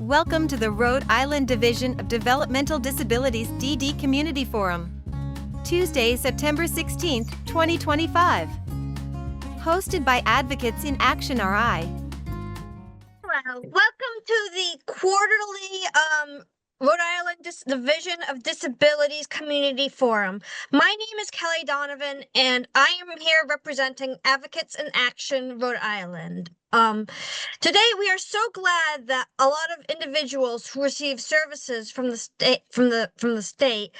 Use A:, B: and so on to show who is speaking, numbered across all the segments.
A: Welcome to the Rhode Island Division of Developmental Disabilities DD Community Forum. Tuesday, September 16th, 2025. Hosted by Advocates in Action RI.
B: Hello, welcome to the quarterly Rhode Island Division of Disabilities Community Forum. My name is Kelly Donovan, and I am here representing Advocates in Action Rhode Island. Today we are so glad that a lot of individuals who receive services from the state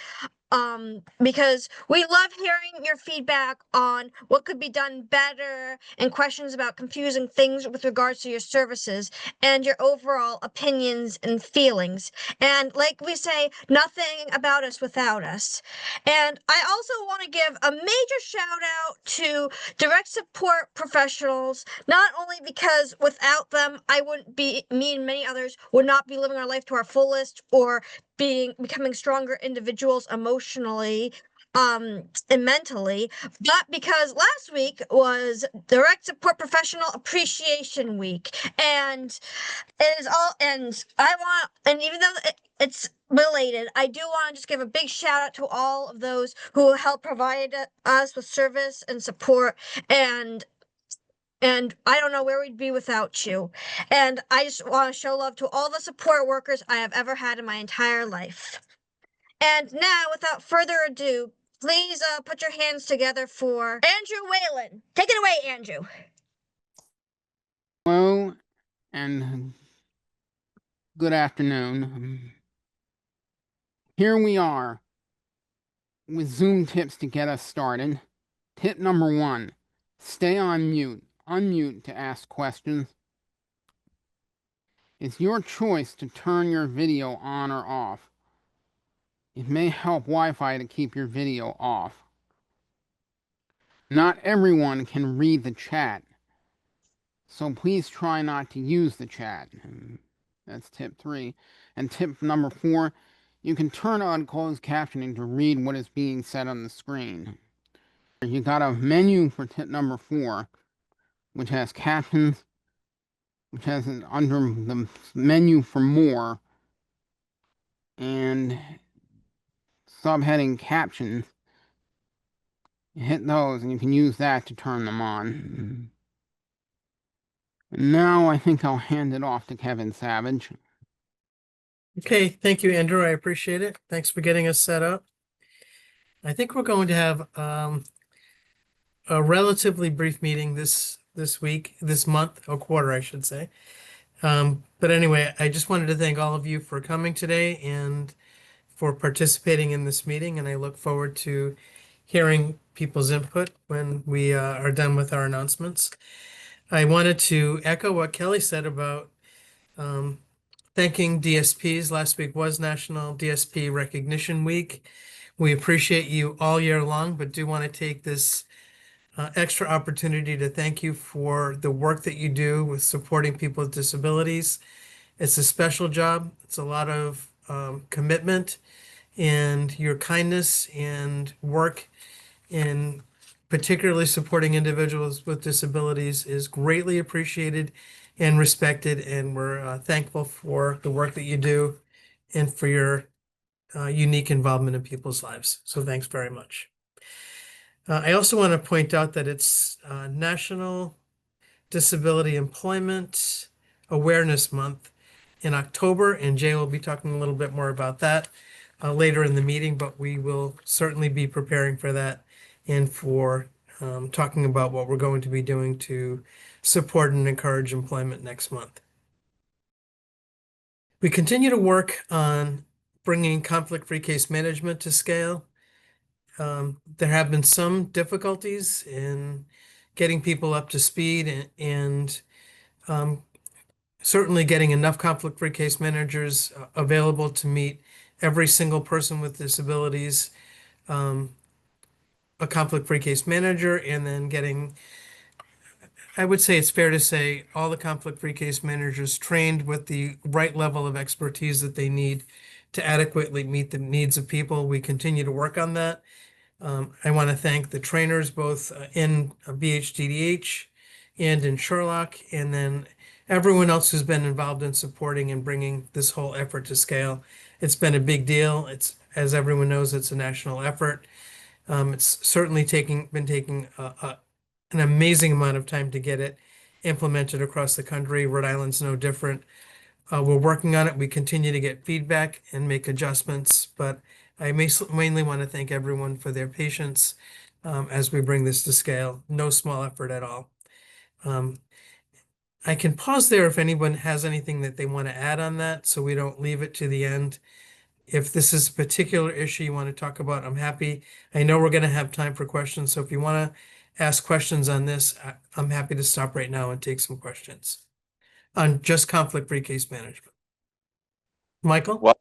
B: because we love hearing your feedback on what could be done better and questions about confusing things with regards to your services and your overall opinions and feelings. And like we say, nothing about us without us. And I also want to give a major shout out to direct support professionals, not only because without them, me and many others would not be living our life to our fullest or becoming stronger individuals emotionally and mentally, but because last week was Direct Support Professional Appreciation Week, and it is all, and even though it's related, I do want to just give a big shout out to all of those who help provide us with service and support, and I don't know where we'd be without you. And I just want to show love to all the support workers I have ever had in my entire life. And now, without further ado, please put your hands together for Andrew Whalen. Take it away, Andrew.
C: Hello, and good afternoon. Here we are with Zoom tips to get us started. Tip number 1, stay on mute. Unmute to ask questions. It's your choice to turn your video on or off. It may help Wi-Fi to keep your video off. Not everyone can read the chat, so please try not to use the chat. That's tip 3. And tip number 4, you can turn on closed captioning to read what is being said on the screen. You got a menu for tip number 4, which has captions, which has under the menu for more, and subheading captions. You hit those and you can use that to turn them on. And now I think I'll hand it off to Kevin Savage.
D: Okay, thank you, Andrew. I appreciate it. Thanks for getting us set up. I think we're going to have a relatively brief meeting this month, or quarter, I should say. But anyway, I just wanted to thank all of you for coming today and for participating in this meeting, and I look forward to hearing people's input when we are done with our announcements. I wanted to echo what Kelly said about thanking DSPs. Last week was National DSP Recognition Week. We appreciate you all year long, but do want to take this extra opportunity to thank you for the work that you do with supporting people with disabilities. It's a special job. It's a lot of commitment, and your kindness and work in particularly supporting individuals with disabilities is greatly appreciated and respected, and we're thankful for the work that you do and for your unique involvement in people's lives. So thanks very much. I also want to point out that it's National Disability Employment Awareness Month in October, and Jay will be talking a little bit more about that later in the meeting, but we will certainly be preparing for that and for talking about what we're going to be doing to support and encourage employment next month. We continue to work on bringing conflict-free case management to scale. There have been some difficulties in getting people up to speed and certainly getting enough conflict-free case managers available to meet every single person with disabilities, a conflict-free case manager, and then getting, I would say it's fair to say, all the conflict-free case managers trained with the right level of expertise that they need to adequately meet the needs of people. We continue to work on that. I want to thank the trainers both in BHDDH and in Sherlock, and then everyone else who's been involved in supporting and bringing this whole effort to scale. It's been a big deal. It's, as everyone knows, it's a national effort. It's certainly been taking an amazing amount of time to get it implemented across the country. Rhode Island's no different. We're working on it. We continue to get feedback and make adjustments, but I mainly want to thank everyone for their patience as we bring this to scale. No small effort at all. I can pause there if anyone has anything that they want to add on that, so we don't leave it to the end. If this is a particular issue you want to talk about, I'm happy. I know we're going to have time for questions, so if you want to ask questions on this, I'm happy to stop right now and take some questions on just conflict-free case management. Michael?
E: Well,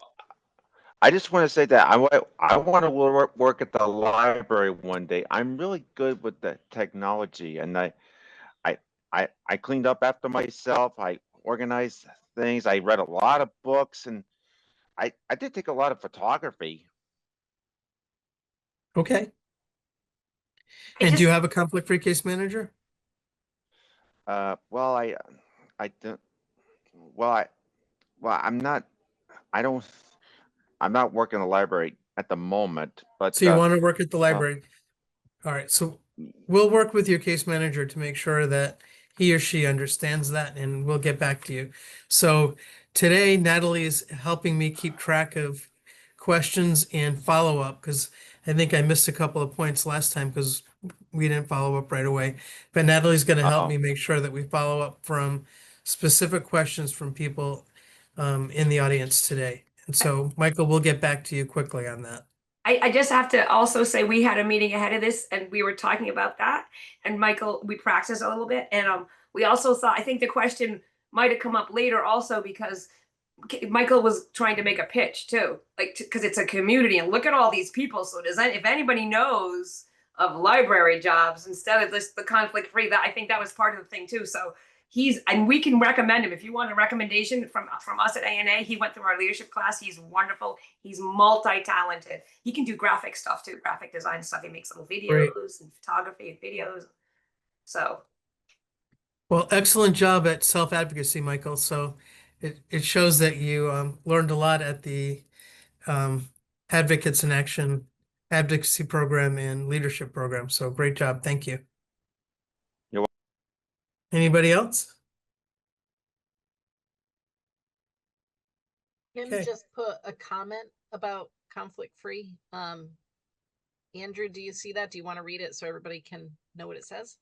E: I just want to say that I want to work at the library one day. I'm really good with the technology, and I cleaned up after myself. I organized things. I read a lot of books, and I did take a lot of photography.
D: Okay. And do you have a conflict-free case manager?
E: Well, I don't. Well, I'm not. I don't. I'm not working in the library at the moment, but
D: So you want to work at the library? All right, so we'll work with your case manager to make sure that he or she understands that, and we'll get back to you. So today, Natalie is helping me keep track of questions and follow-up, because I think I missed a couple of points last time because we didn't follow up right away. But Natalie's going to help me make sure that we follow up from specific questions from people in the audience today. And so, Michael, we'll get back to you quickly on that.
F: I just have to also say we had a meeting ahead of this and we were talking about that. And Michael, we practiced a little bit. And we also thought, I think the question might have come up later also because Michael was trying to make a pitch too, like, because it's a community and look at all these people. So if anybody knows of library jobs instead of the conflict free, that I think that was part of the thing too. So and we can recommend him if you want a recommendation from us at ANA. He went through our leadership class. He's wonderful. He's multi-talented. He can do graphic stuff too, graphic design stuff. He makes little videos and photography and videos. So.
D: Well, excellent job at self-advocacy, Michael. So it shows that you learned a lot at the Advocates in Action advocacy program and leadership program. So great job. Thank you.
E: You're welcome.
D: Anybody else?
G: Kim just put a comment about conflict-free. Andrew, do you see that? Do you want to read it so everybody can know what it says?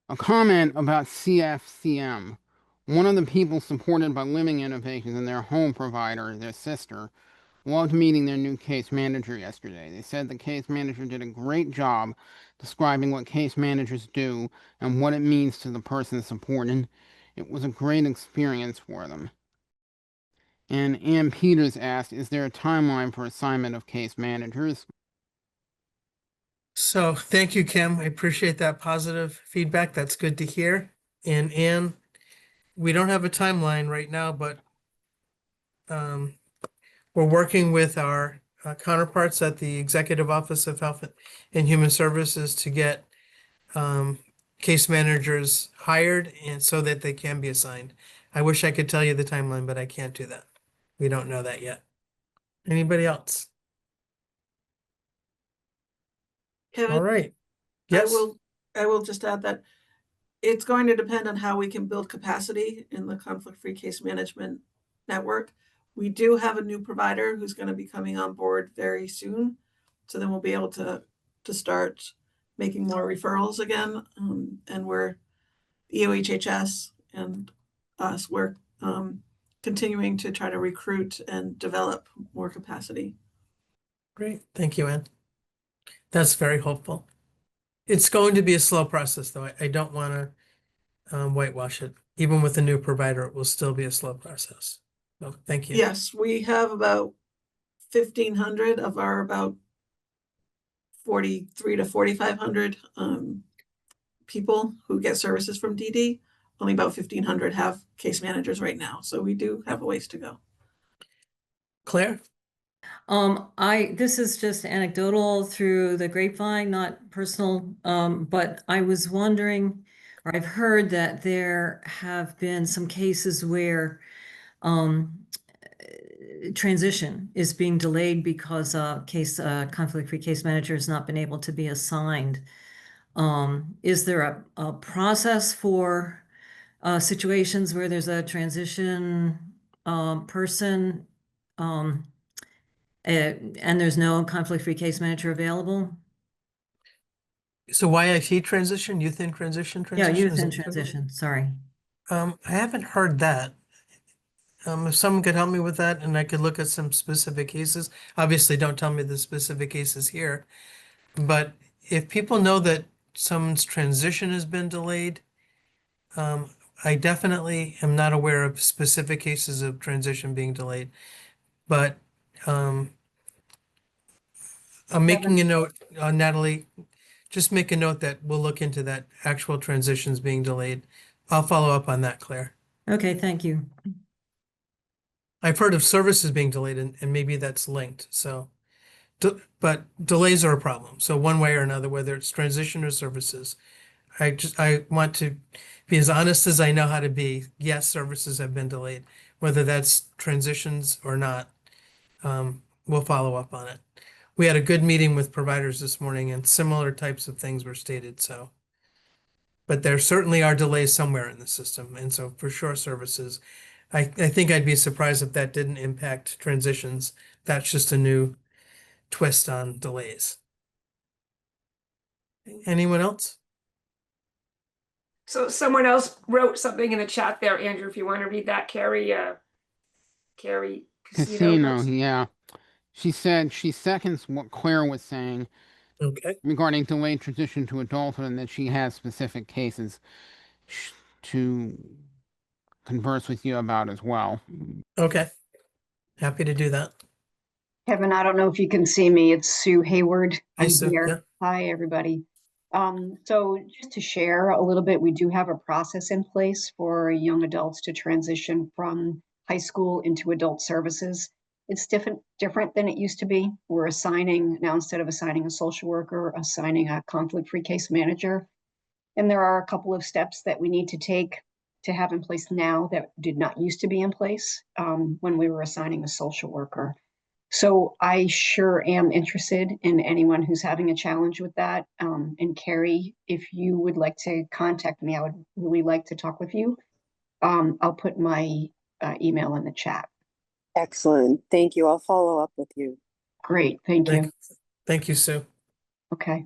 C: A comment about CFCM. One of the people supported by Living Innovations and their home provider, their sister, loved meeting their new case manager yesterday. They said the case manager did a great job describing what case managers do and what it means to the person supported. It was a great experience for them. And Ann Peters asked, is there a timeline for assignment of case managers?
D: So thank you, Kim. I appreciate that positive feedback. That's good to hear. And Ann, we don't have a timeline right now, but we're working with our counterparts at the Executive Office of Health and Human Services to get case managers hired and so that they can be assigned. I wish I could tell you the timeline, but I can't do that. We don't know that yet. Anybody else?
H: Kevin,
D: All right. Yes.
H: I will just add that it's going to depend on how we can build capacity in the conflict-free case management network. We do have a new provider who's going to be coming on board very soon. So then we'll be able to start making more referrals again. And we're EOHHS and us, we're continuing to try to recruit and develop more capacity.
D: Great. Thank you, Ann. That's very hopeful. It's going to be a slow process, though. I don't want to whitewash it. Even with the new provider, it will still be a slow process. So thank you.
H: Yes, we have about 1,500 of our about 43 to 4,500 people who get services from DD. Only about 1,500 have case managers right now. So we do have a ways to go.
D: Claire?
I: This is just anecdotal through the grapevine, not personal, but I was wondering, or I've heard that there have been some cases where transition is being delayed because conflict-free case manager has not been able to be assigned. Is there a process for situations where there's a transition person and there's no conflict-free case manager available?
D: So YIT transition, youth in transition?
I: Yeah, youth
D: is
I: in
D: that what you're talking
I: transition, sorry.
D: about? I haven't heard that. If someone could help me with that and I could look at some specific cases, obviously don't tell me the specific cases here. But if people know that someone's transition has been delayed, I definitely am not aware of specific cases of transition being delayed. But I'm making a note, Natalie, just make a note that we'll look into that actual transitions being delayed. I'll follow up on that, Claire.
I: Okay, thank you.
D: I've heard of services being delayed and maybe that's linked, so. But delays are a problem, so one way or another, whether it's transition or services. I want to be as honest as I know how to be. Yes, services have been delayed, whether that's transitions or not. We'll follow up on it. We had a good meeting with providers this morning and similar types of things were stated, so. But there certainly are delays somewhere in the system, and so for sure services. I think I'd be surprised if that didn't impact transitions. That's just a new twist on delays. Anyone else?
F: So someone else wrote something in the chat there, Andrew, if you want to read that, Carrie
C: Casino, yeah. She said she seconds what Claire was saying
D: Okay.
C: regarding delayed transition to adulthood and that she has specific cases to converse with you about as well.
D: Okay. Happy to do that.
J: Kevin, I don't know if you can see me. It's Sue Hayward.
D: Hi,
J: I'm
D: Sue.
J: here.
D: Yeah.
J: Hi, everybody. So just to share a little bit, we do have a process in place for young adults to transition from high school into adult services. It's different than it used to be. We're assigning, now instead of assigning a social worker, assigning a conflict-free case manager. And there are a couple of steps that we need to take to have in place now that did not used to be in place when we were assigning a social worker. So I sure am interested in anyone who's having a challenge with that. And Carrie, if you would like to contact me, I would really like to talk with you. I'll put my email in the chat.
K: Excellent. Thank you. I'll follow up with you.
J: Great. Thank you.
D: Thank you, Sue.
J: Okay.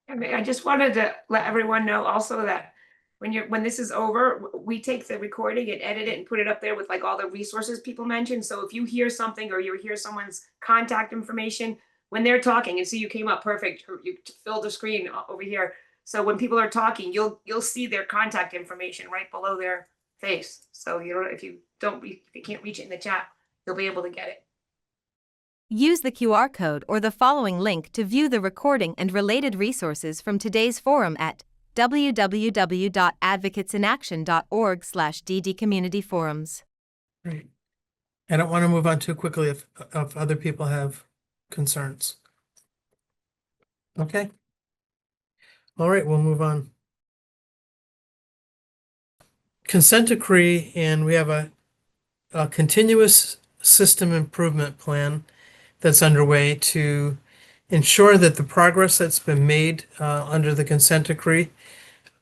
F: I just wanted to let everyone know also that when this is over, we take the recording and edit it and put it up there with like all the resources people mentioned. So if you hear something or you hear someone's contact information when they're talking, and so you came up perfect, or you filled the screen over here. So when people are talking, you'll see their contact information right below their face. So if you can't reach it in the chat, you'll be able to get it.
A: Use the QR code or the following link to view the recording and related resources from today's forum at www.advocatesinaction.org/ddcommunityforums.
D: Great. I don't want to move on too quickly if other people have concerns. Okay. All right, we'll move on. Consent decree, and we have a continuous system improvement plan that's underway to ensure that the progress that's been made under the consent decree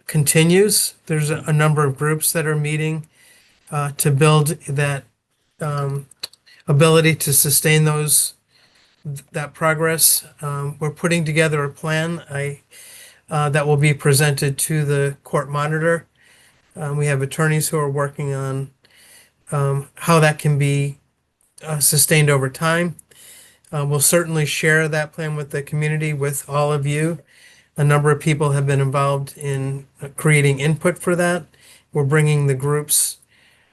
D: continues. There's a number of groups that are meeting to build that ability to sustain that progress. We're putting together a plan that will be presented to the court monitor. We have attorneys who are working on how that can be sustained over time. We'll certainly share that plan with the community, with all of you. A number of people have been involved in creating input for that. We're bringing the group's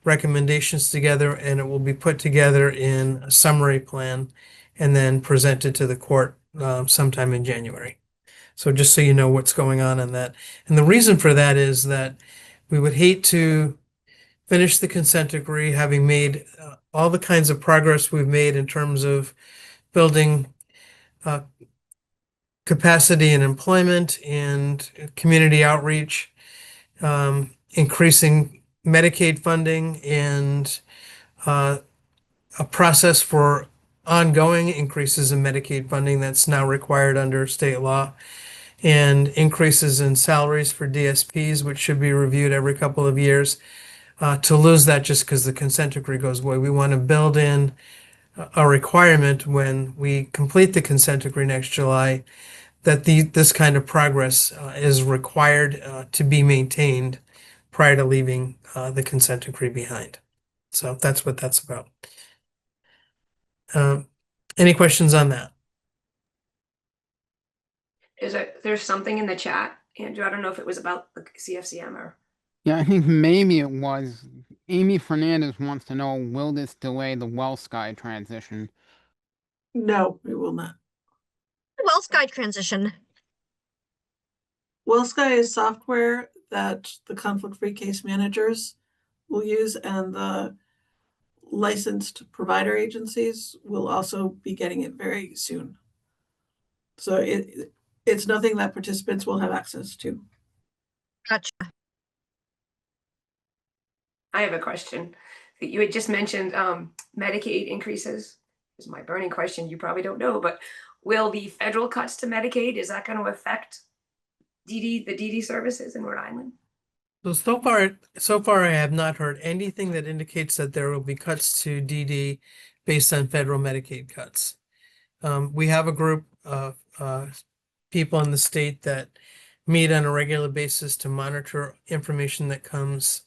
D: recommendations together, and it will be put together in a summary plan and then presented to the court sometime in January. So just so you know what's going on in that. And the reason for that is that we would hate to finish the consent decree having made all the kinds of progress we've made in terms of building capacity and employment and community outreach, increasing Medicaid funding, and a process for ongoing increases in Medicaid funding that's now required under state law, and increases in salaries for DSPs, which should be reviewed every couple of years. To lose that just because the consent decree goes away, we want to build in a requirement when we complete the consent decree next July that this kind of progress is required to be maintained prior to leaving the consent decree behind. So that's what that's about. Any questions on that?
F: There's something in the chat, Andrew. I don't know if it was about the CFCM or.
C: Yeah, I think maybe it was. Amy Fernandez wants to know, will this delay the WellSky transition?
H: No, it will not.
B: Well, Sky transition.
H: WellSky is software that the conflict-free case managers will use, and the licensed provider agencies will also be getting it very soon. So it's nothing that participants will have access to.
B: Gotcha.
F: I have a question. You had just mentioned Medicaid increases. Is my burning question. You probably don't know, but will the federal cuts to Medicaid, is that going to affect the DD services in Rhode Island?
D: So far, I have not heard anything that indicates that there will be cuts to DD based on federal Medicaid cuts. We have a group of people in the state that meet on a regular basis to monitor information that comes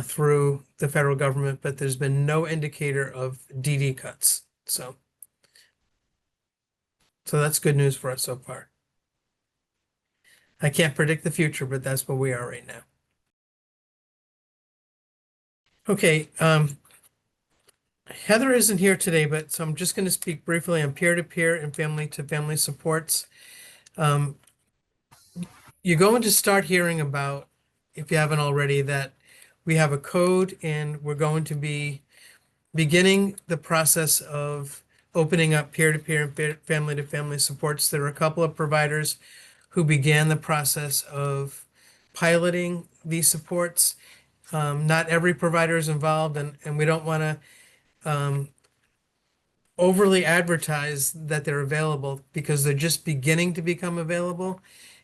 D: through the federal government, but there's been no indicator of DD cuts. So that's good news for us so far. I can't predict the future, but that's where we are right now. Okay, Heather isn't here today, but so I'm just going to speak briefly on peer-to-peer and family-to-family supports. You're going to start hearing about, if you haven't already, that we have a code and we're going to be beginning the process of opening up peer-to-peer and family-to-family supports. There are a couple of providers who began the process of piloting these supports. Not every provider is involved, and we don't want to overly advertise that they're available because they're just beginning to become available,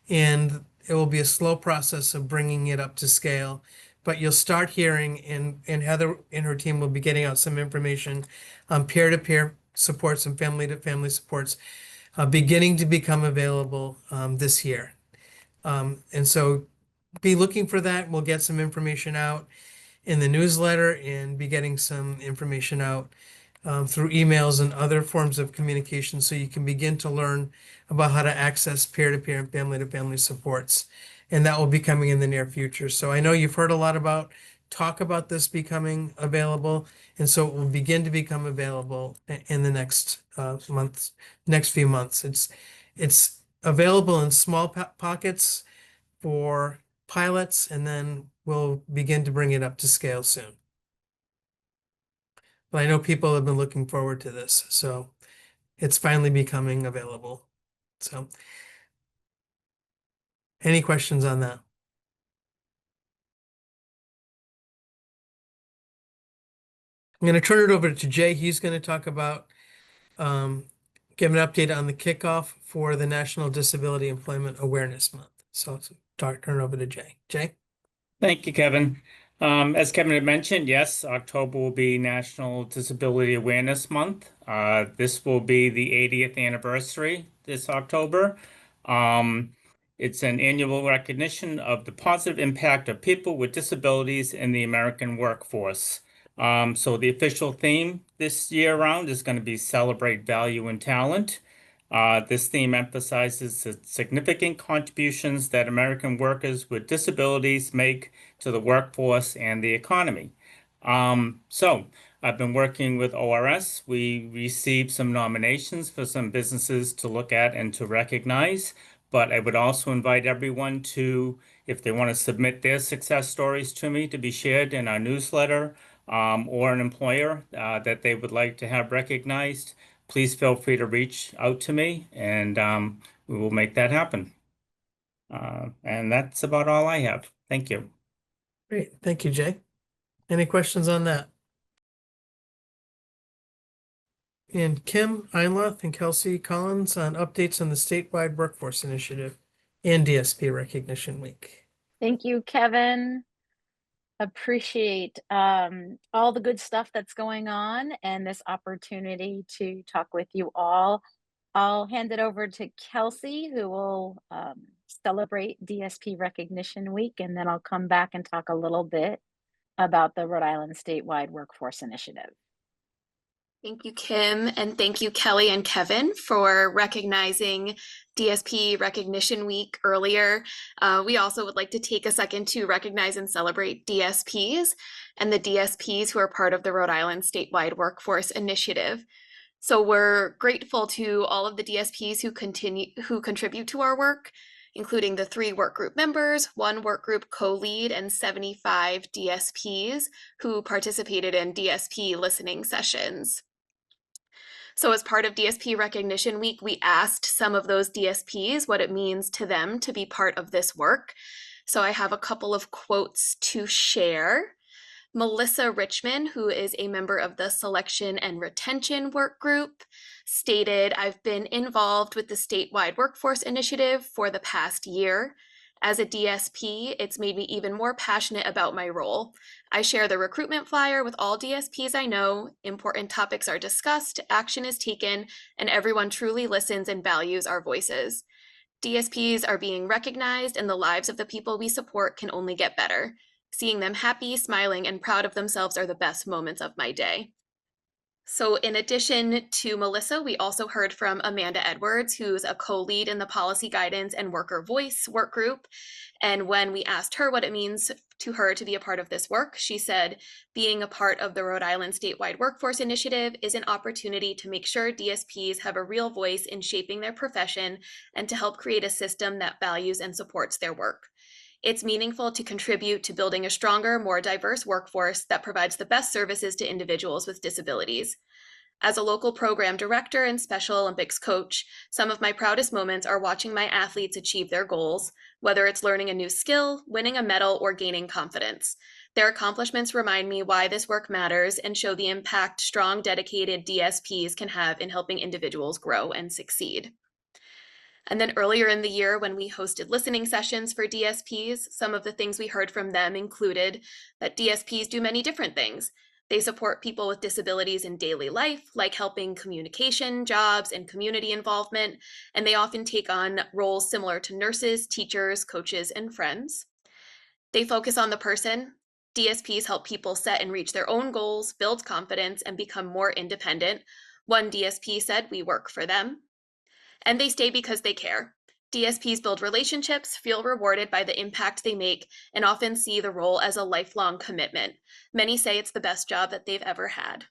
D: and it will be a slow process of bringing it up to scale. But you'll start hearing, and Heather and her team will be getting out some information on peer-to-peer supports and family-to-family supports beginning to become available this year. And so be looking for that. We'll get some information out in the newsletter and be getting some information out through emails and other forms of communication so you can begin to learn about how to access peer-to-peer and family-to-family supports. And that will be coming in the near future. So I know you've heard a lot talk about this becoming available, and so it will begin to become available in the next few months. It's available in small pockets for pilots, and then we'll begin to bring it up to scale soon. But I know people have been looking forward to this, so it's finally becoming available. So any questions on that? I'm going to turn it over to Jay. He's going to talk about, give an update on the kickoff for the National Disability Employment Awareness Month. So turn it over to Jay. Jay?
L: Thank you, Kevin. As Kevin had mentioned, yes, October will be National Disability Awareness Month. This will be the 80th anniversary this October. It's an annual recognition of the positive impact of people with disabilities in the American workforce. So the official theme this year round is going to be Celebrate Value and Talent. This theme emphasizes the significant contributions that American workers with disabilities make to the workforce and the economy. So I've been working with ORS. We received some nominations for some businesses to look at and to recognize, but I would also invite everyone to, if they want to submit their success stories to me to be shared in our newsletter, or an employer that they would like to have recognized, please feel free to reach out to me, and we will make that happen. And that's about all I have. Thank you.
D: Great. Thank you, Jay. Any questions on that? And Kim, Einlath, and Kelsey Collins on updates on the statewide workforce initiative and DSP Recognition Week.
M: Thank you, Kevin. Appreciate all the good stuff that's going on and this opportunity to talk with you all. I'll hand it over to Kelsey, who will celebrate DSP Recognition Week, and then I'll come back and talk a little bit about the Rhode Island Statewide Workforce Initiative.
N: Thank you, Kim, and thank you, Kelly and Kevin, for recognizing DSP Recognition Week earlier. We also would like to take a second to recognize and celebrate DSPs and the DSPs who are part of the Rhode Island Statewide Workforce Initiative. So we're grateful to all of the DSPs who contribute to our work, including the 3 work group members, 1 work group co-lead, and 75 DSPs who participated in DSP listening sessions. So as part of DSP Recognition Week, we asked some of those DSPs what it means to them to be part of this work. So I have a couple of quotes to share. Melissa Richmond, who is a member of the Selection and Retention Work Group, stated, "I've been involved with the statewide workforce initiative for the past year. As a DSP, it's made me even more passionate about my role. I share the recruitment flyer with all DSPs I know, important topics are discussed, action is taken, and everyone truly listens and values our voices. DSPs are being recognized, and the lives of the people we support can only get better. Seeing them happy, smiling, and proud of themselves are the best moments of my day." So in addition to Melissa, we also heard from Amanda Edwards, who's a co-lead in the Policy Guidance and Worker Voice work group. And when we asked her what it means to her to be a part of this work, she said, "Being a part of the Rhode Island Statewide Workforce Initiative is an opportunity to make sure DSPs have a real voice in shaping their profession and to help create a system that values and supports their work. It's meaningful to contribute to building a stronger, more diverse workforce that provides the best services to individuals with disabilities. As a local program director and Special Olympics coach, some of my proudest moments are watching my athletes achieve their goals, whether it's learning a new skill, winning a medal, or gaining confidence. Their accomplishments remind me why this work matters and show the impact strong, dedicated DSPs can have in helping individuals grow and succeed." And then earlier in the year, when we hosted listening sessions for DSPs, some of the things we heard from them included that DSPs do many different things. They support people with disabilities in daily life, like helping communication, jobs, and community involvement, and they often take on roles similar to nurses, teachers, coaches, and friends. They focus on the person. DSPs help people set and reach their own goals, build confidence, and become more independent. One DSP said, "We work for them." And they stay because they care. DSPs build relationships, feel rewarded by the impact they make, and often see the role as a lifelong commitment. Many say it's the best job that they've ever had.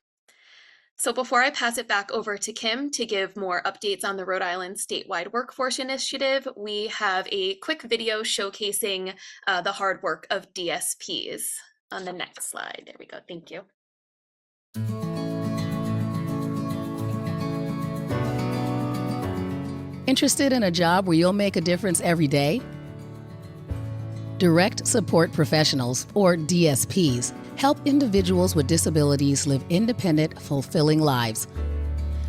N: So before I pass it back over to Kim to give more updates on the Rhode Island Statewide Workforce Initiative, we have a quick video showcasing the hard work of DSPs. On the next slide, there we go, thank you.
O: Interested in a job where you'll make a difference every day? Direct Support Professionals, or DSPs, help individuals with disabilities live independent, fulfilling lives.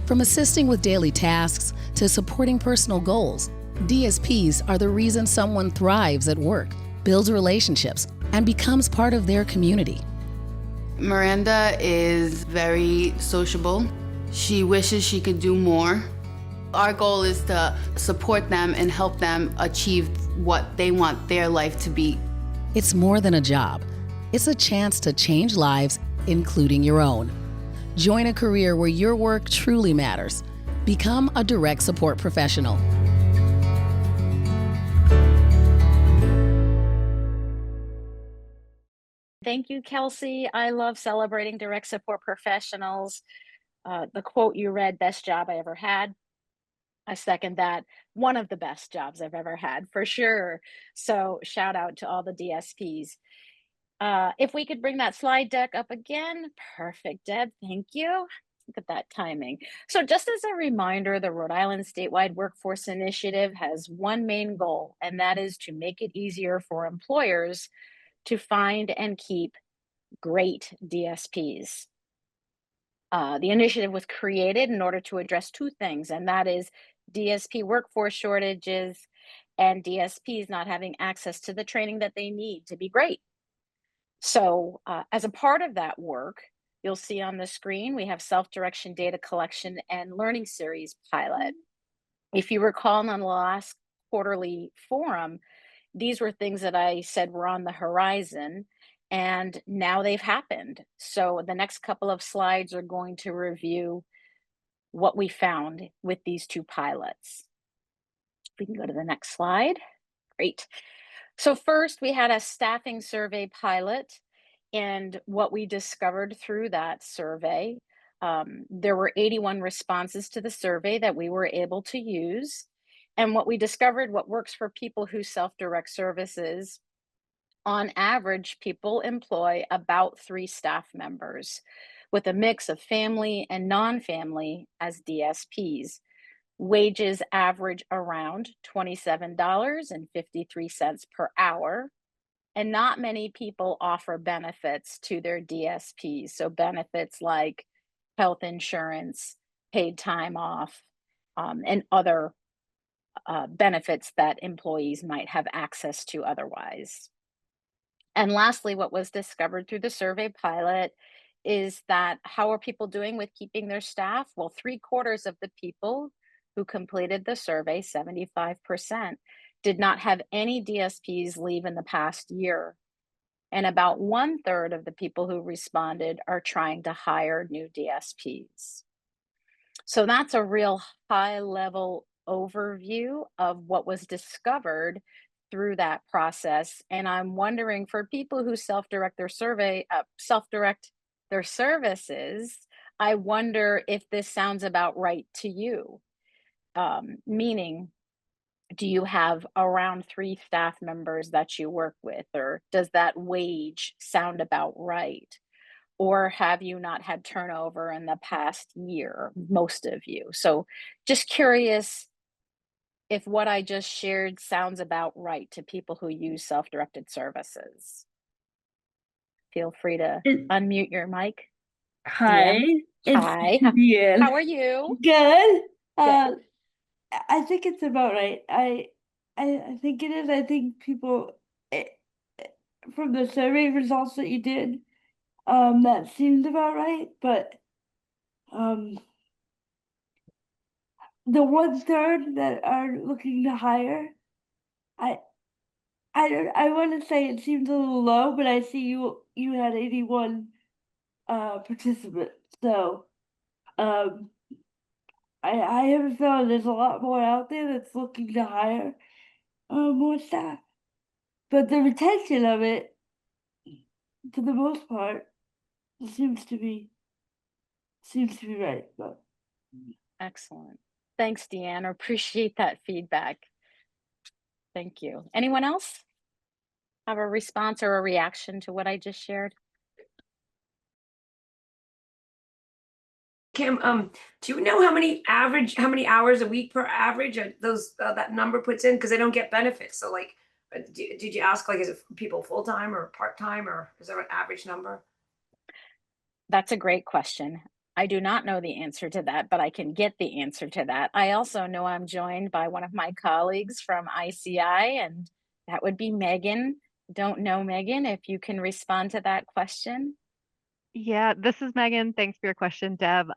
O: From assisting with daily tasks to supporting personal goals, DSPs are the reason someone thrives at work, builds relationships, and becomes part of their community.
P: Miranda is very sociable. She wishes she could do more. Our goal is to support them and help them achieve what they want their life to be.
O: It's more than a job. It's a chance to change lives, including your own. Join a career where your work truly matters. Become a direct support professional.
M: Thank you, Kelsey. I love celebrating direct support professionals. The quote you read, "Best job I ever had." I second that. One of the best jobs I've ever had, for sure. So shout out to all the DSPs. If we could bring that slide deck up again. Perfect, Deb. Thank you. Look at that timing. So just as a reminder, the Rhode Island Statewide Workforce Initiative has one main goal, and that is to make it easier for employers to find and keep great DSPs. The initiative was created in order to address two things, and that is DSP workforce shortages and DSPs not having access to the training that they need to be great. So as a part of that work, you'll see on the screen, we have self-direction data collection and learning series pilot. If you recall on the last quarterly forum, these were things that I said were on the horizon, and now they've happened. So the next couple of slides are going to review what we found with these two pilots. We can go to the next slide. Great. So first, we had a staffing survey pilot, and what we discovered through that survey, there were 81 responses to the survey that we were able to use. And what we discovered, what works for people who self-direct services, on average, people employ about 3 staff members with a mix of family and non-family as DSPs. Wages average around $27.53 per hour, and not many people offer benefits to their DSPs. So benefits like health insurance, paid time off, and other benefits that employees might have access to otherwise. And lastly, what was discovered through the survey pilot is that how are people doing with keeping their staff? Well, 3/4 of the people who completed the survey, 75%, did not have any DSPs leave in the past year. And about 1/3 of the people who responded are trying to hire new DSPs. So that's a real high level overview of what was discovered through that process. And I'm wondering, for people who self-direct their services, I wonder if this sounds about right to you. Meaning, do you have around 3 staff members that you work with, or does that wage sound about right? Or have you not had turnover in the past year, most of you? So just curious if what I just shared sounds about right to people who use self-directed services. Feel free to unmute your mic.
Q: Hi, it's
M: Hi.
Q: Deanne.
M: How are you?
Q: Good.
M: Good.
Q: I think it's about right. I think it is. I think people from the survey results that you did, that seemed about right. But the 1/3 that are looking to hire, I want to say it seems a little low, but I see you had 81 participants. So I have a feeling there's a lot more out there that's looking to hire more staff. But the retention of it, for the most part, seems to be right. But
M: Excellent. Thanks, Deanne. I appreciate that feedback. Thank you. Anyone else have a response or a reaction to what I just shared?
F: Kim, do you know how many hours a week per average those that number puts in? Because they don't get benefits. So like, did you ask, like, is it people full-time or part-time, or is there an average number?
M: That's a great question. I do not know the answer to that, but I can get the answer to that. I also know I'm joined by one of my colleagues from ICI, and that would be Megan. Don't know, Megan, if you can respond to that question.
R: Yeah, this is Megan. Thanks for your question, Deb.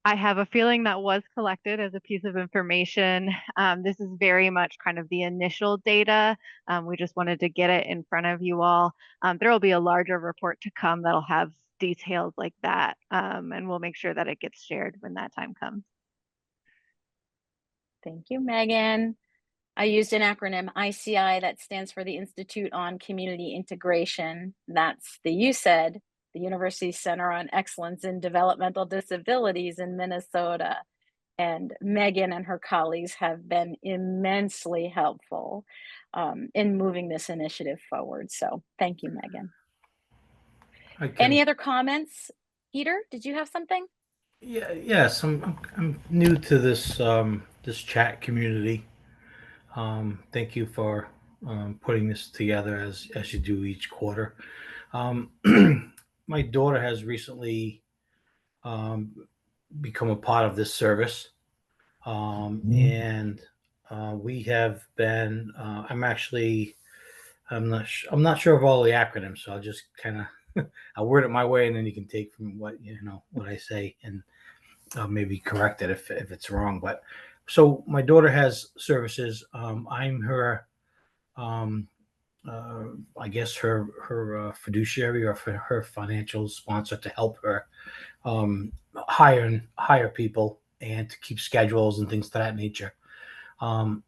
R: I have a feeling that was collected as a piece of information. This is very much kind of the initial data. We just wanted to get it in front of you all. There will be a larger report to come that'll have details like that, and we'll make sure that it gets shared when that time comes.
M: Thank you, Megan. I used an acronym, ICI, that stands for the Institute on Community Integration. That's the UCED, the University Center on Excellence in Developmental Disabilities in Minnesota. And Megan and her colleagues have been immensely helpful in moving this initiative forward. So thank you, Megan. Any other comments Peter, did you have something?
S: Yeah, yes, I'm new to this this chat community. Thank you for putting this together as you do each quarter. Um, my daughter has recently um, become a part of this service, and we have been. I'm not sure of all the acronyms, so I'll just kind of I'll word it my way, and then you can take from what I say and maybe correct it if it's wrong. But so my daughter has services. I'm her, um, I guess her fiduciary or for her financial sponsor to help her hire people and to keep schedules and things of that nature. Um,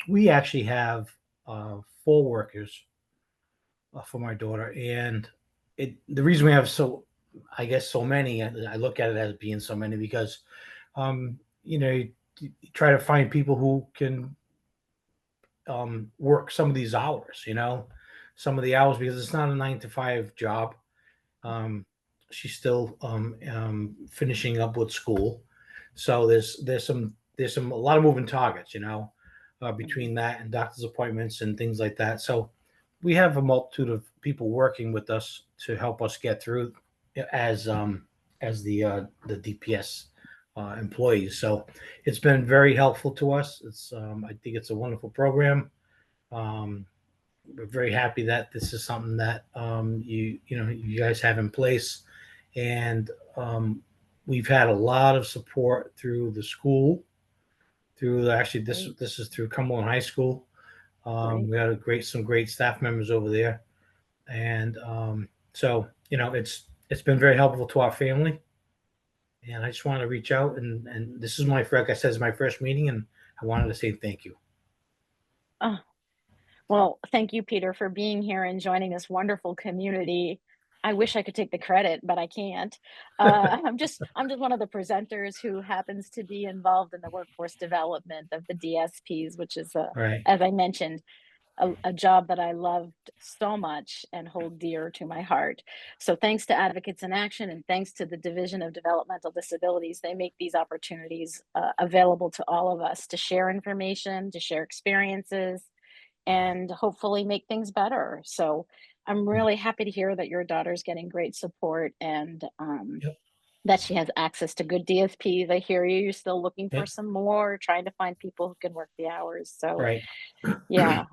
S: we actually have 4 workers for my daughter, and the reason we have I guess so many, I look at it as being so many because you try to find people who can work some of these hours, some of the hours, because it's not a 9 to 5 job. She's still finishing up with school, so there's a lot of moving targets, between that and doctor's appointments and things like that. So we have a multitude of people working with us to help us get through as the DPS employees. So it's been very helpful to us. I think it's a wonderful program. We're very happy that this is something that you guys have in place, and we've had a lot of support through the school. This is through Cumberland High School. We had some great staff members over there, and so it's been very helpful to our family. And I just wanted to reach out, and this is like I said, it's my first meeting, and I wanted to say thank you.
M: Oh, well, thank you, Peter, for being here and joining this wonderful community. I wish I could take the credit, but I can't. I'm just one of the presenters who happens to be involved in the workforce development of the DSPs, which is,
S: Right.
M: as I mentioned, a job that I loved so much and hold dear to my heart. So thanks to Advocates in Action and thanks to the Division of Developmental Disabilities, they make these opportunities available to all of us to share information, to share experiences, and hopefully make things better. So I'm really happy to hear that your daughter's getting great support and that she has access to good DSPs. I hear you. You're still looking for
S: Yep.
M: some more, trying to find people who can work the hours. So
S: Right.
M: yeah,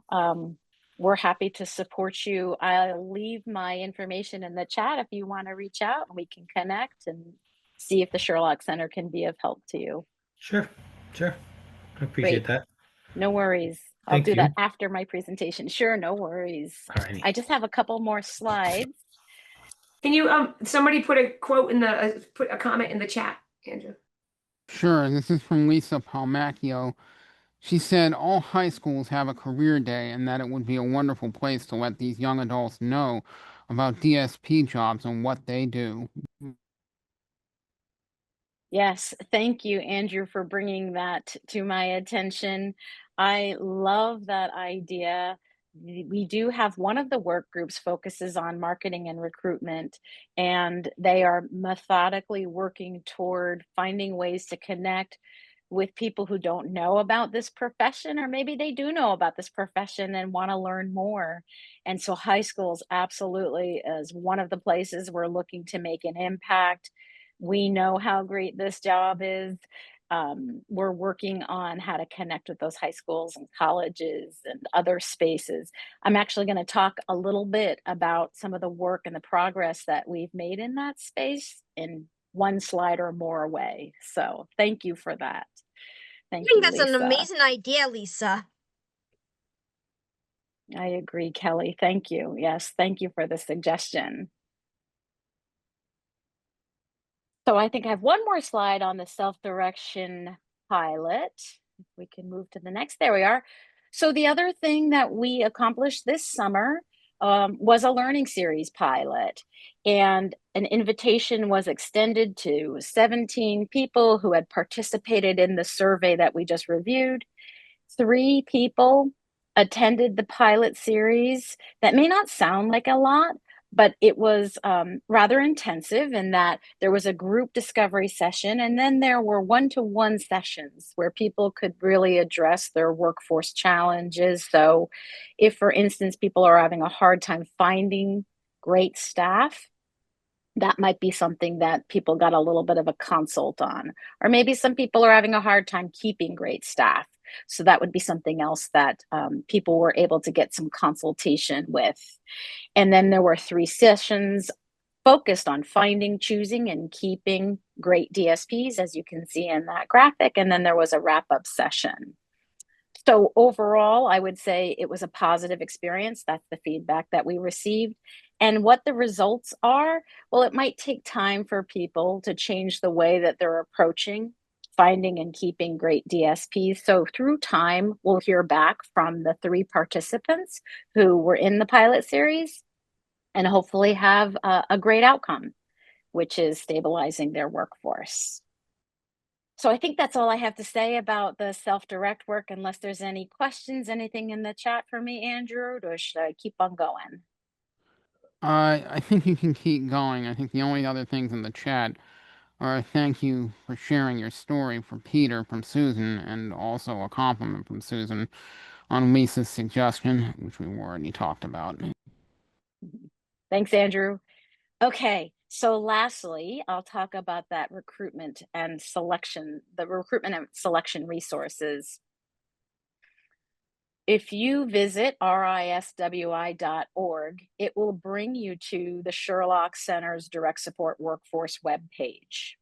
M: we're happy to support you. I'll leave my information in the chat if you want to reach out and we can connect and see if the Sherlock Center can be of help to you.
S: Sure. I appreciate that.
M: No worries. I'll
S: Thank
M: do
S: you.
M: that after my presentation. Sure, no worries.
S: Alrighty.
M: I just have a couple more slides.
F: Can you somebody put a quote in the put a comment in the chat, Andrew?
C: Sure, this is from Lisa Palmacchio. She said all high schools have a career day and that it would be a wonderful place to let these young adults know about DSP jobs and what they do.
M: Yes, thank you, Andrew, for bringing that to my attention. I love that idea. We do have one of the work groups focuses on marketing and recruitment, and they are methodically working toward finding ways to connect with people who don't know about this profession, or maybe they do know about this profession and want to learn more. And so high schools absolutely is one of the places we're looking to make an impact. We know how great this job is. We're working on how to connect with those high schools and colleges and other spaces. I'm actually going to talk a little bit about some of the work and the progress that we've made in that space in one slide or more away. So thank you for that. Thank
B: I think
M: you,
B: that's an
M: Lisa.
B: amazing idea, Lisa.
M: I agree, Kelly. Thank you. Yes, thank you for the suggestion. So I think I have one more slide on the self-direction pilot. If we can move to the next, there we are. So the other thing that we accomplished this summer was a learning series pilot, and an invitation was extended to 17 people who had participated in the survey that we just reviewed. 3 people attended the pilot series. That may not sound like a lot, But it was rather intensive in that there was a group discovery session, and then there were one-to-one sessions where people could really address their workforce challenges. So if, for instance, people are having a hard time finding great staff, that might be something that people got a little bit of a consult on. Or maybe some people are having a hard time keeping great staff. So that would be something else that people were able to get some consultation with. And then there were 3 sessions focused on finding, choosing, and keeping great DSPs, as you can see in that graphic. And then there was a wrap-up session. So overall, I would say it was a positive experience. That's the feedback that we received. And what the results are, well, it might take time for people to change the way that they're approaching finding and keeping great DSPs. So through time, we'll hear back from the 3 participants who were in the pilot series and hopefully have a great outcome, which is stabilizing their workforce. So I think that's all I have to say about the self-direct work, unless there's any questions, anything in the chat for me, Andrew, or should I keep on going?
C: I think you can keep going. I think the only other things in the chat are a thank you for sharing your story for Peter from Susan, and also a compliment from Susan on Lisa's suggestion, which we already talked about.
M: Thanks, Andrew. Okay, so lastly, I'll talk about that recruitment and selection, the recruitment and selection resources. If you visit riswi.org, it will bring you to the Sherlock Center's Direct Support Workforce webpage.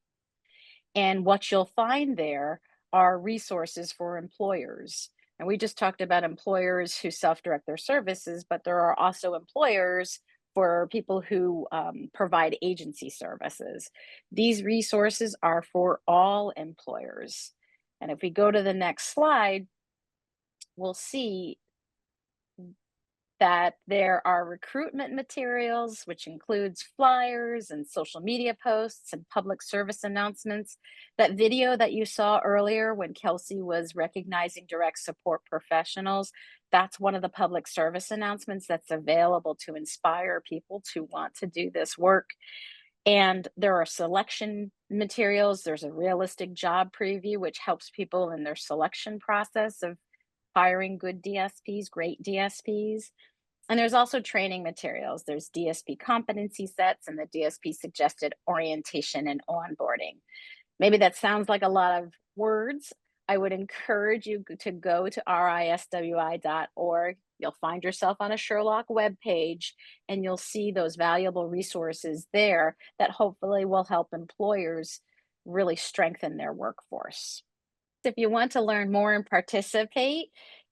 M: And what you'll find there are resources for employers. And we just talked about employers who self-direct their services, but there are also employers for people who provide agency services. These resources are for all employers. And if we go to the next slide, we'll see that there are recruitment materials, which includes flyers and social media posts and public service announcements. That video that you saw earlier when Kelsey was recognizing direct support professionals, that's one of the public service announcements that's available to inspire people to want to do this work. And there are selection materials. There's a realistic job preview, which helps people in their selection process of hiring good DSPs, great DSPs. And there's also training materials. There's DSP competency sets and the DSP suggested orientation and onboarding. Maybe that sounds like a lot of words. I would encourage you to go to riswi.org. You'll find yourself on a Sherlock webpage, and you'll see those valuable resources there that hopefully will help employers really strengthen their workforce. If you want to learn more and participate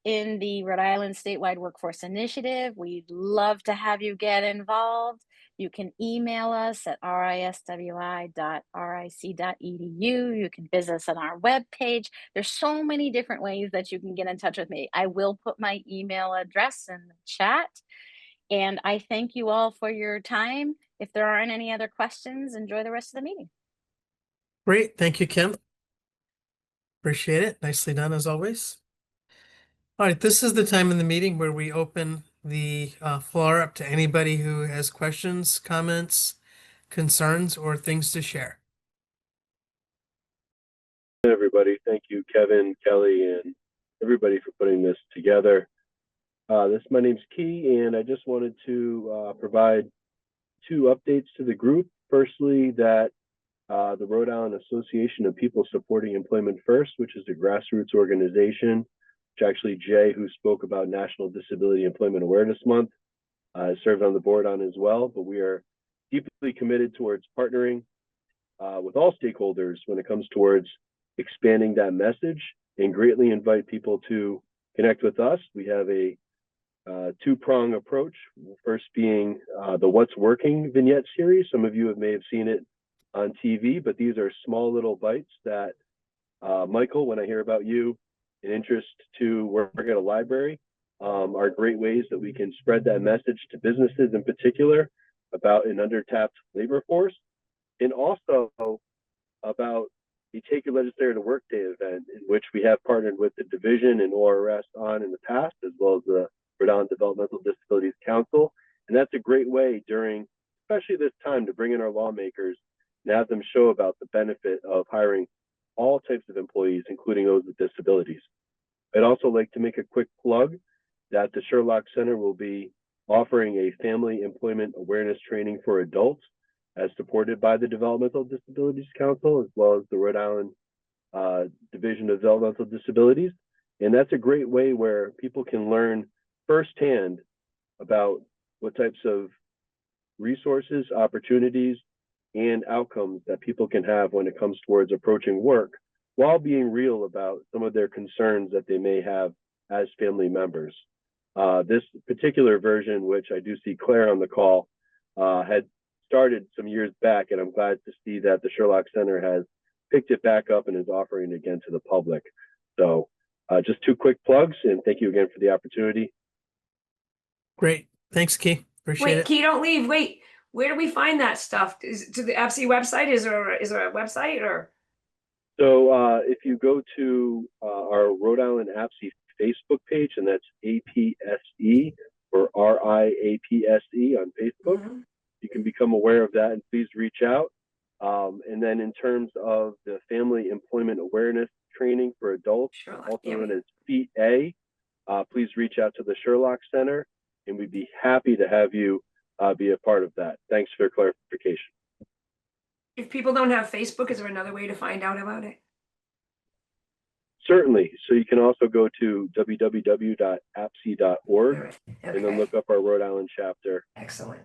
M: in the Rhode Island Statewide Workforce Initiative, we'd love to have you get involved. You can email us at riswi.ric.edu. You can visit us on our webpage. There's so many different ways that you can get in touch with me. I will put my email address in the chat. And I thank you all for your time. If there aren't any other questions, enjoy the rest of the meeting.
D: Great. Thank you, Kim. Appreciate it. Nicely done as always. All right, this is the time in the meeting where we open the floor up to anybody who has questions, comments, concerns, or things to share.
T: Everybody, thank you, Kevin, Kelly, and everybody for putting this together. My name's Key, and I just wanted to provide 2 updates to the group. Firstly, that the Rhode Island Association of People Supporting Employment First, which is a grassroots organization, which actually Jay, who spoke about National Disability Employment Awareness Month, served on the board on as well. But we are deeply committed towards partnering with all stakeholders when it comes towards expanding that message, and greatly invite people to connect with us. We have a 2-prong approach. First being the What's Working vignette series. Some of you may have seen it on TV, but these are small little bites that Michael, when I hear about you, an interest to work at a library, are great ways that we can spread that message to businesses in particular about an undertapped labor force, and also about the Take Your Legislator to Work Day event, in which we have partnered with the division and ORS on in the past, as well as the Rhode Island Developmental Disabilities Council. And that's a great way during, especially this time, to bring in our lawmakers and have them show about the benefit of hiring all types of employees, including those with disabilities. I'd also like to make a quick plug that the Sherlock Center will be offering a family employment awareness training for adults as supported by the Developmental Disabilities Council, as well as the Rhode Island Division of Developmental Disabilities. And that's a great way where people can learn firsthand about what types of resources, opportunities, and outcomes that people can have when it comes towards approaching work, while being real about some of their concerns that they may have as family members. This particular version, which I do see Claire on the call, had started some years back, and I'm glad to see that the Sherlock Center has picked it back up and is offering it again to the public. So just 2 quick plugs, and thank you again for the opportunity.
D: Great. Thanks, Key. Appreciate
F: Wait,
D: it.
F: Key, don't leave. Wait, where do we find that stuff? Is it to the APSI website? Is there a website or?
T: So if you go to our Rhode Island APSI Facebook page, and that's APSE or RIAPSE on Facebook, you can become aware of that, and please reach out. And then in terms of the Family Employment Awareness Training for Adults, also known as FEA, please reach out to the Sherlock Center, and we'd be happy to have you be a part of that. Thanks for clarification.
F: If people don't have Facebook, is there another way to find out about it?
T: Certainly. So you can also go to www.apsi.org and then look up our Rhode Island chapter.
F: Excellent.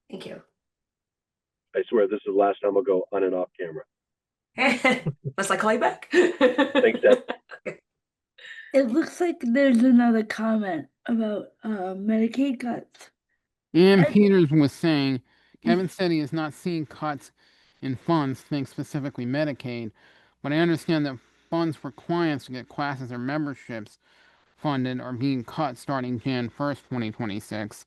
F: Thank you.
T: I swear this is the last time I'll go on and off camera.
F: Must I call you back?
T: Thanks, Deb.
Q: It looks like there's another comment about Medicaid cuts.
C: Ann Peters was saying, Kevin said he has not seen cuts in funds, think specifically Medicaid, but I understand that funds for clients to get classes or memberships funded are being cut starting Jan 1st, 2026.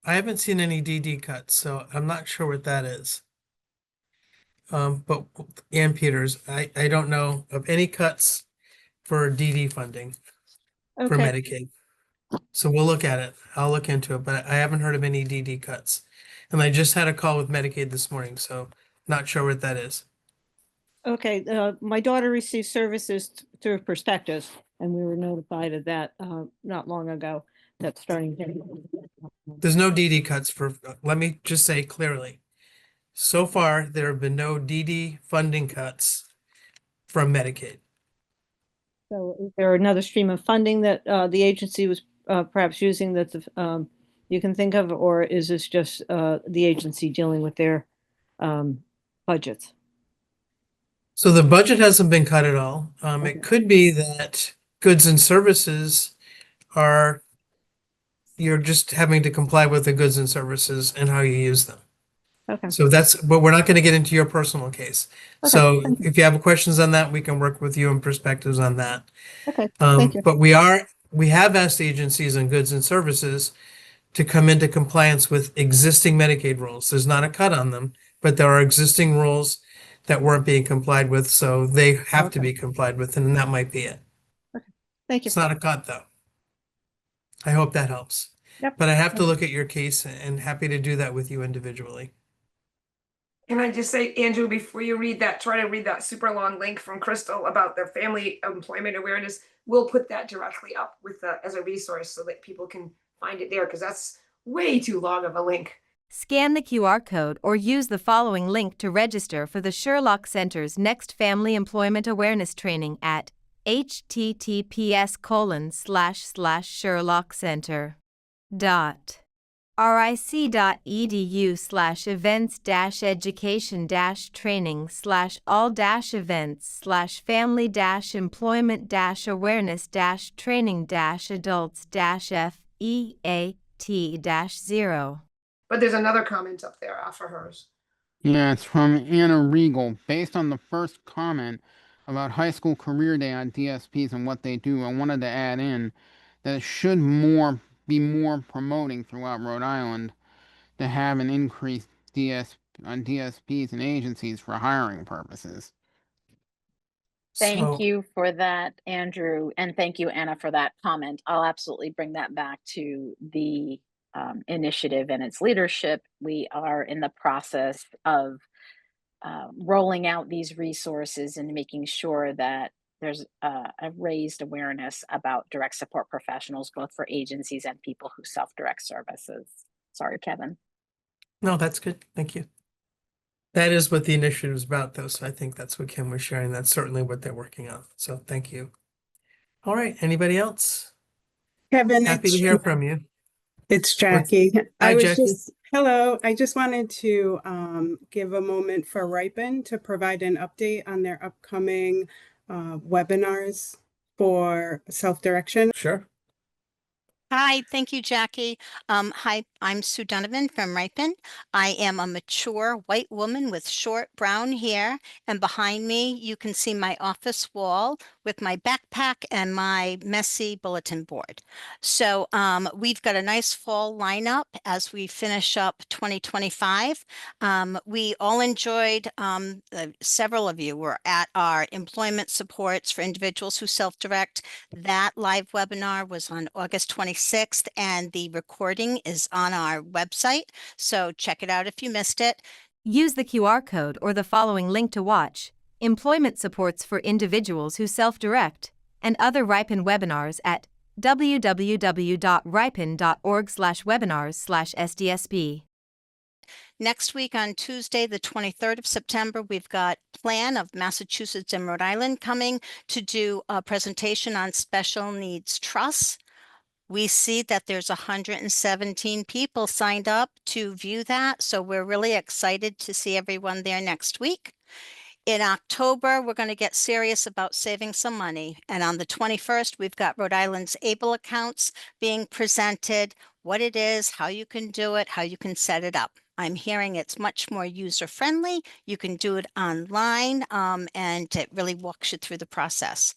D: I haven't seen any DD cuts, so I'm not sure what that is. But Ann Peters, I don't know of any cuts for DD funding for
I: Okay.
D: Medicaid. So we'll look at it. I'll look into it, but I haven't heard of any DD cuts. And I just had a call with Medicaid this morning, so not sure what that is.
I: Okay, my daughter received services through Perspectives, and we were notified of that not long ago. That's starting.
D: There's no DD cuts for, let me just say clearly. So far, there have been no DD funding cuts from Medicaid.
I: So is there another stream of funding that the agency was perhaps using that you can think of, or is this just the agency dealing with their budgets?
D: So the budget hasn't been cut at all. It could be that goods and services are, you're just having to comply with the goods and services and how you use them.
I: Okay.
D: So that's, but we're not going to get into your personal case.
I: Okay,
D: So
I: thank you.
D: if you have questions on that, we can work with you and Perspectives on that.
I: Okay, thank you.
D: But we have asked agencies and goods and services to come into compliance with existing Medicaid rules. There's not a cut on them, but there are existing rules that weren't being complied with, so they have to be complied with, and that might be it.
I: Thank you.
D: It's not a cut, though. I hope that helps.
I: Yep.
D: But I have to look at your case and happy to do that with you individually.
F: Can I just say, Andrew, before you read that, try to read that super long link from Crystal about the family employment awareness. We'll put that directly up with as a resource so that people can find it there, because that's way too long of a link.
A: Scan the QR code or use the following link to register for the Sherlock Center's next Family Employment Awareness Training at https://events-education-training/all-events/family-employment-awareness-training-FEAT-0.
F: But there's another comment up there for hers.
C: Yeah, it's from Anna Regal. Based on the first comment about high school career day on DSPs and what they do, I wanted to add in that it should be more promoting throughout Rhode Island to have an increased on DSPs and agencies for hiring purposes.
M: Thank
D: So,
M: you for that, Andrew, and thank you, Anna, for that comment. I'll absolutely bring that back to the initiative and its leadership. We are in the process of rolling out these resources and making sure that there's a raised awareness about direct support professionals, both for agencies and people who self-direct services. Sorry, Kevin.
D: no, that's good. Thank you. That is what the initiative is about, though. So I think that's what Kim was sharing. That's certainly what they're working on. So thank you. All right. Anybody else?
U: Kevin,
D: Happy to hear from you.
U: it's Jackie.
D: Hi,
U: I was
D: Jackie.
U: just, hello. I just wanted to give a moment for Ripen to provide an update on their upcoming webinars for self-direction.
D: Sure.
V: Hi, thank you, Jackie. Hi, I'm Sue Donovan from Ripen. I am a mature white woman with short brown hair, and behind me you can see my office wall with my backpack and my messy bulletin board. So we've got a nice fall lineup as we finish up 2025. We all enjoyed, several of you were at our employment supports for individuals who self-direct. That live webinar was on August 26th, and the recording is on our website. So check it out if you missed it.
A: Use the QR code or the following link to watch Employment Supports for Individuals Who Self-Direct and other Ripen webinars at www.ripen.org/webinars/SDSB.
V: Next week on Tuesday, the 23rd of September, we've got Plan of Massachusetts and Rhode Island coming to do a presentation on special needs trusts. We see that there's 117 people signed up to view that, so we're really excited to see everyone there next week. In October, we're going to get serious about saving some money. And on the 21st, we've got Rhode Island's ABLE accounts being presented, what it is, how you can do it, how you can set it up. I'm hearing it's much more user-friendly. You can do it online, and it really walks you through the process.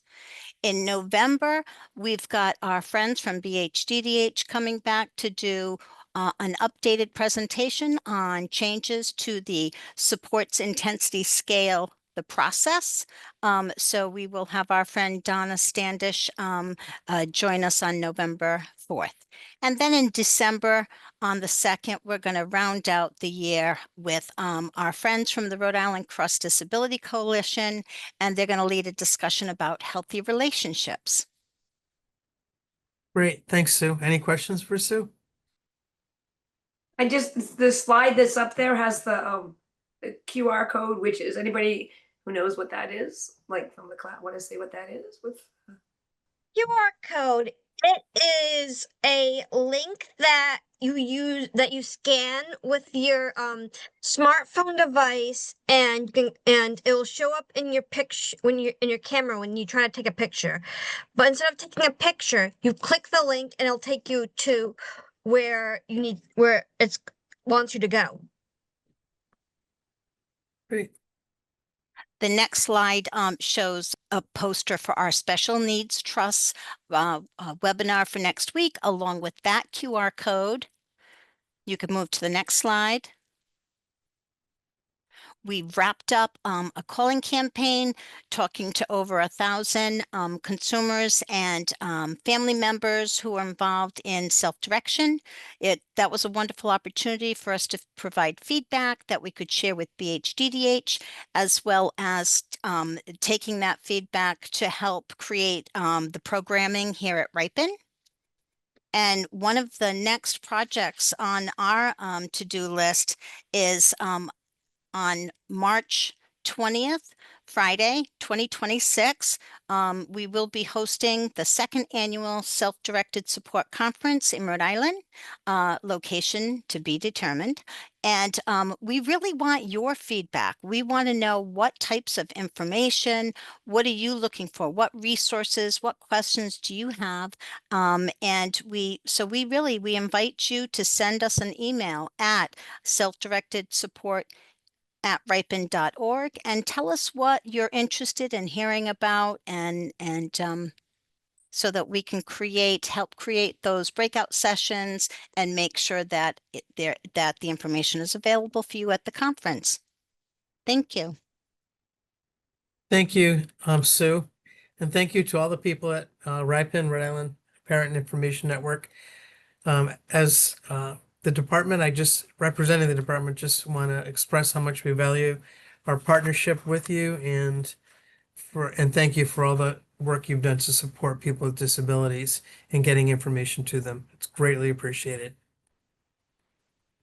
V: In November, we've got our friends from BHDDH coming back to do an updated presentation on changes to the supports intensity scale, the process. So we will have our friend Donna Standish join us on November 4th. And then in December, on the 2nd, we're going to round out the year with our friends from the Rhode Island Cross Disability Coalition, and they're going to lead a discussion about healthy relationships.
D: Great. Thanks, Sue. Any questions for Sue?
F: I just, the slide that's up there has the QR code, which is anybody who knows what that is, like from the class, want to say what that is with?
B: QR code, it is a link that you use, that you scan with your smartphone device, and it will show up in your picture when you're in your camera when you try to take a picture. But instead of taking a picture, you click the link and it'll take you to where it wants you to go.
D: Great.
V: The next slide shows a poster for our Special Needs Trust webinar for next week, along with that QR code. You can move to the next slide. We wrapped up a calling campaign talking to over 1,000 consumers and family members who are involved in self-direction. That was a wonderful opportunity for us to provide feedback that we could share with BHDDH, as well as taking that feedback to help create the programming here at Ripen. And one of the next projects on our to-do list is on March 20th, Friday, 2026, we will be hosting the second annual Self-Directed Support Conference in Rhode Island, location to be determined. And we really want your feedback. We want to know what types of information, what are you looking for? What resources, what questions do you have? And we invite you to send us an email at self-directed-support@ripen.org and tell us what you're interested in hearing about, and so that we can help create those breakout sessions and make sure that that the information is available for you at the conference. Thank you.
D: Thank you, Sue. And thank you to all the people at RIPEN, Rhode Island Parent Information Network. As the department, representing the department, just want to express how much we value our partnership with you and thank you for all the work you've done to support people with disabilities and getting information to them. It's greatly appreciated.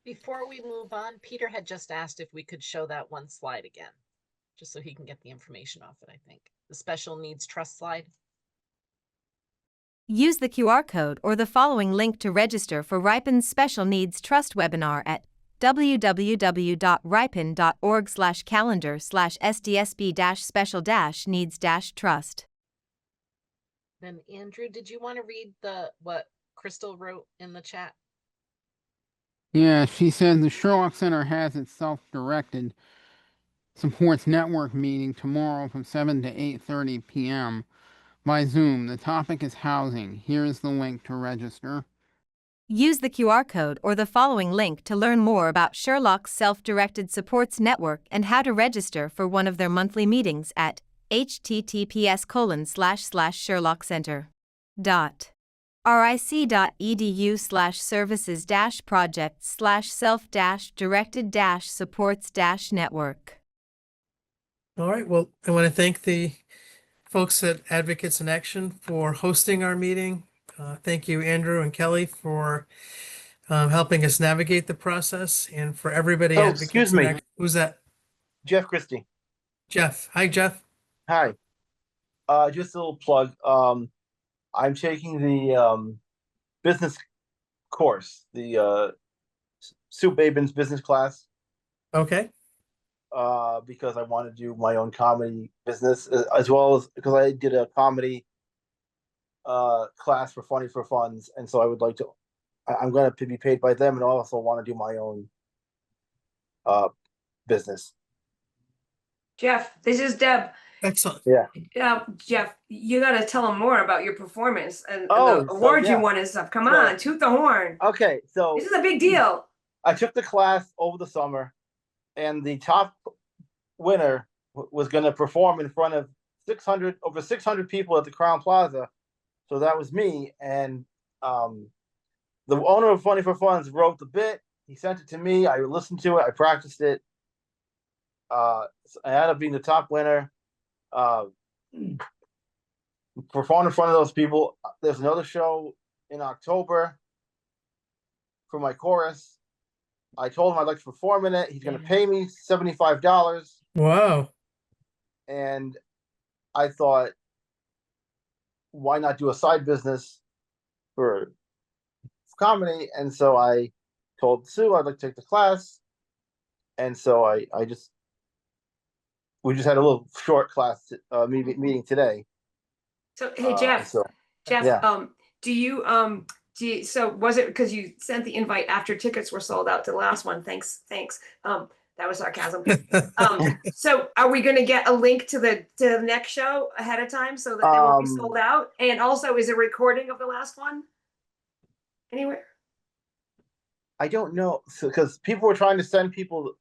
E: Before we move on, Peter had just asked if we could show that one slide again, just so he can get the information off it, I think. The special needs trust slide.
A: Use the QR code or the following link to register for RIPEN's Special Needs Trust webinar at www.ripen.org/calendar/SDSB-special-needs-trust.
E: Then Andrew, did you want to read what Crystal wrote in the chat?
C: Yeah, she says the Sherlock Center has its self-directed supports network meeting tomorrow from 7 to 8:30 p.m. by Zoom. The topic is housing. Here is the link to register.
A: Use the QR code or the following link to learn more about Sherlock's Self-Directed Supports Network and how to register for one of their monthly meetings at https://sherlockcenter.ric.edu/services-project/self-directed-supports-network.
D: All right, well, I want to thank the folks at Advocates in Action for hosting our meeting. Thank you, Andrew and Kelly, for helping us navigate the process, and for everybody.
G: Oh, excuse me.
D: Who's that?
G: Jeff Christie.
D: Jeff. Hi, Jeff.
G: Hi. Just a little plug. I'm taking the business course, the Sue Babin's business class.
D: Okay.
G: Because I want to do my own comedy business, as well as because I did a comedy class for Funny for Funds, and so I would like to. I'm going to be paid by them, and I also want to do my own business.
F: Jeff, this is Deb.
D: Excellent.
G: Yeah.
F: Jeff, you got to tell them more about your performance and the
G: so,
F: awards
G: yeah.
F: you won and stuff. Come
G: So-
F: on, toot the horn.
G: Okay, so
F: This is a big deal.
G: I took the class over the summer, and the top winner was going to perform in front of over 600 people at the Crown Plaza. So that was me, and the owner of Funny for Funds wrote the bit. He sent it to me. I listened to it. I practiced it. I ended up being the top winner. Performed in front of those people. There's another show in October for my chorus. I told him I'd like to perform in it. He's going to pay me $75.
D: Wow.
G: And I thought, why not do a side business for comedy? And so I told Sue I'd like to take the class. And so we just had a little short class meeting today.
F: So hey Jeff,
G: yeah.
F: So was it because you sent the invite after tickets were sold out to the last one? Thanks. That was sarcasm. So are we going to get a link to the next show ahead of time so that they won't be sold out? And also, is a recording of the last one anywhere?
G: I don't know, because people were trying to send people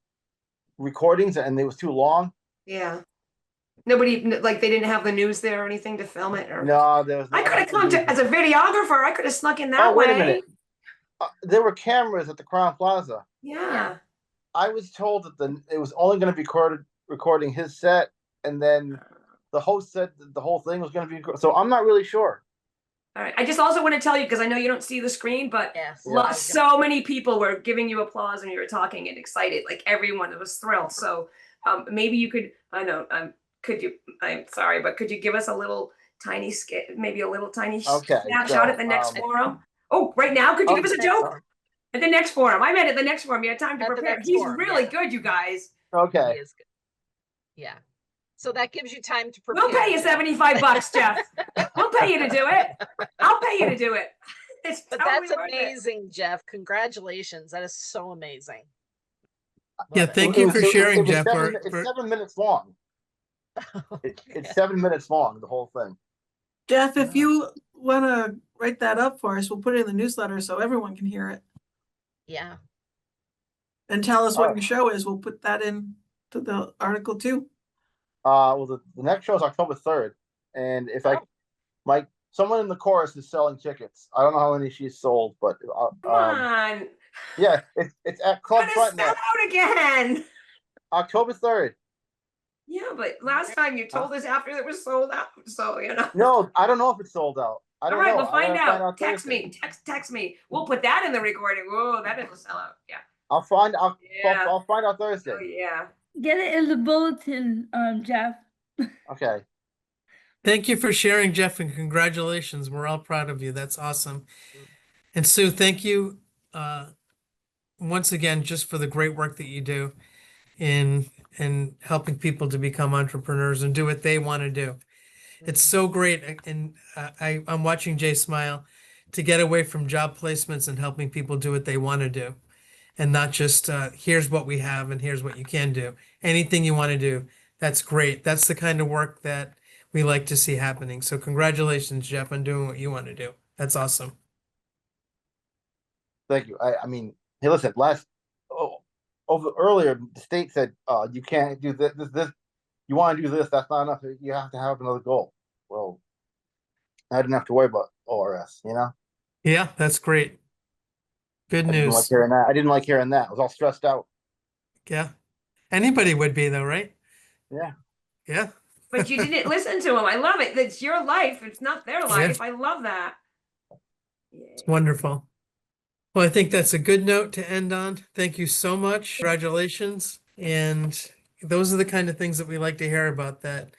G: recordings and it was too long.
F: Yeah. Nobody, like, they didn't have the news there or anything to film it? Or...
G: No, there was.
F: I could have come as a videographer. I could have snuck in that way.
G: Wait a minute. There were cameras at the Crown Plaza.
F: Yeah.
G: I was told that it was only going to be recording his set, and then the host said that the whole thing was going to be. So I'm not really sure.
F: All right. I just also want to tell you, because I know you don't see the screen, but so many people were giving you applause when you were talking and excited. Like everyone was thrilled. So maybe you could. I know. I'm sorry, but could you give us a little tiny maybe a little tiny snapshot at the next forum? Oh, right now, could you give us a joke? At the next forum. I meant at the next forum. You had time to prepare. He's really good, you guys.
G: Okay.
E: He is good. Yeah. So that gives you time to prepare.
F: We'll pay you $75, Jeff. We'll pay you to do it. I'll pay you to do it. It's
E: but
F: totally
E: that's
F: worth it.
E: amazing, Jeff. Congratulations. That is so amazing.
D: Yeah, thank you for sharing, Jeff.
G: It's 7 minutes long. It's 7 minutes long, the whole thing.
H: Jeff, if you want to write that up for us, we'll put it in the newsletter so everyone can hear it.
E: Yeah.
H: And tell us what your show is. We'll put that in to the article too.
G: Well, the next show is October 3rd, and if someone in the chorus is selling tickets. I don't know how many she's sold, but
F: Come on.
G: yeah, it's at Club
F: Gotta
G: Front
F: sell
G: Net.
F: out again.
G: October 3rd.
F: Yeah, but last time you told us after it was sold out, so you know.
G: No, I don't know if it's sold out. I
F: All
G: don't
F: right,
G: know.
F: we'll find
G: I gotta
F: out. Text
G: Thursday.
F: me. Text me. We'll put that in the recording. Whoa, that didn't sell out. Yeah.
G: I'll find
F: Yeah.
G: I'll find out Thursday.
F: Oh yeah.
Q: Get it in the bulletin, Jeff.
G: Okay.
D: Thank you for sharing, Jeff, and congratulations. We're all proud of you. That's awesome. And Sue, thank you once again just for the great work that you do in helping people to become entrepreneurs and do what they want to do. It's so great, and I'm watching Jay smile, to get away from job placements and helping people do what they want to do, and not just here's what we have and here's what you can do. Anything you want to do, that's great. That's the kind of work that we like to see happening. So congratulations, Jeff, on doing what you want to do. That's awesome.
G: Thank you. I mean, hey, listen. Earlier, the state said you can't do this. You want to do this? That's not enough. You have to have another goal. Well, I didn't have to worry about ORS. You know.
D: Yeah, that's great. Good
G: I didn't
D: news.
G: like hearing that. I didn't like hearing that. I was all stressed out.
D: Yeah. Anybody would be though, right?
G: Yeah.
D: Yeah.
F: But you didn't listen to him. I love it. It's your life. It's not their life.
D: Yeah.
F: I love that.
D: It's wonderful. Well, I think that's a good note to end on. Thank you so much. Congratulations. And those are the kind of things that we like to hear about, that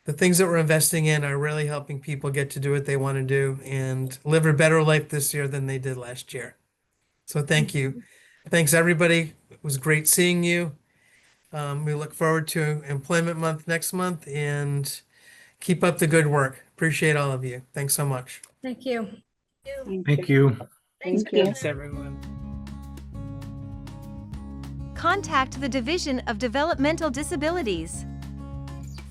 D: the things that we're investing in are really helping people get to do what they want to do and live a better life this year than they did last year. So thank you. Thanks, everybody. It was great seeing you. We look forward to Employment Month next month, and keep up the good work. Appreciate all of you. Thanks so much.
B: Thank you.
S: Thank you.
L: Thanks, everyone.
A: Contact the Division of Developmental Disabilities.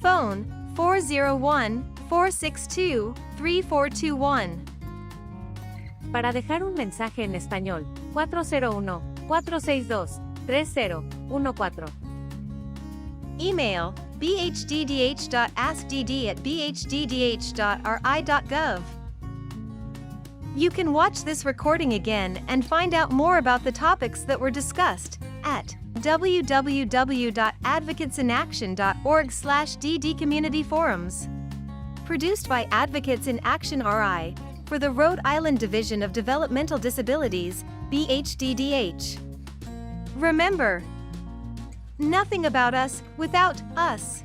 A: Phone 401-462-3421.
J: Para dejar un mensaje en español, 401-462-3014.
A: Email bhddh.askdd@bhddh.ri.gov. You can watch this recording again and find out more about the topics that were discussed at www.advocatesinaction.org/DD Community Forums. Produced by Advocates in Action RI for the Rhode Island Division of Developmental Disabilities, BHDDH. Remember, nothing about us without us.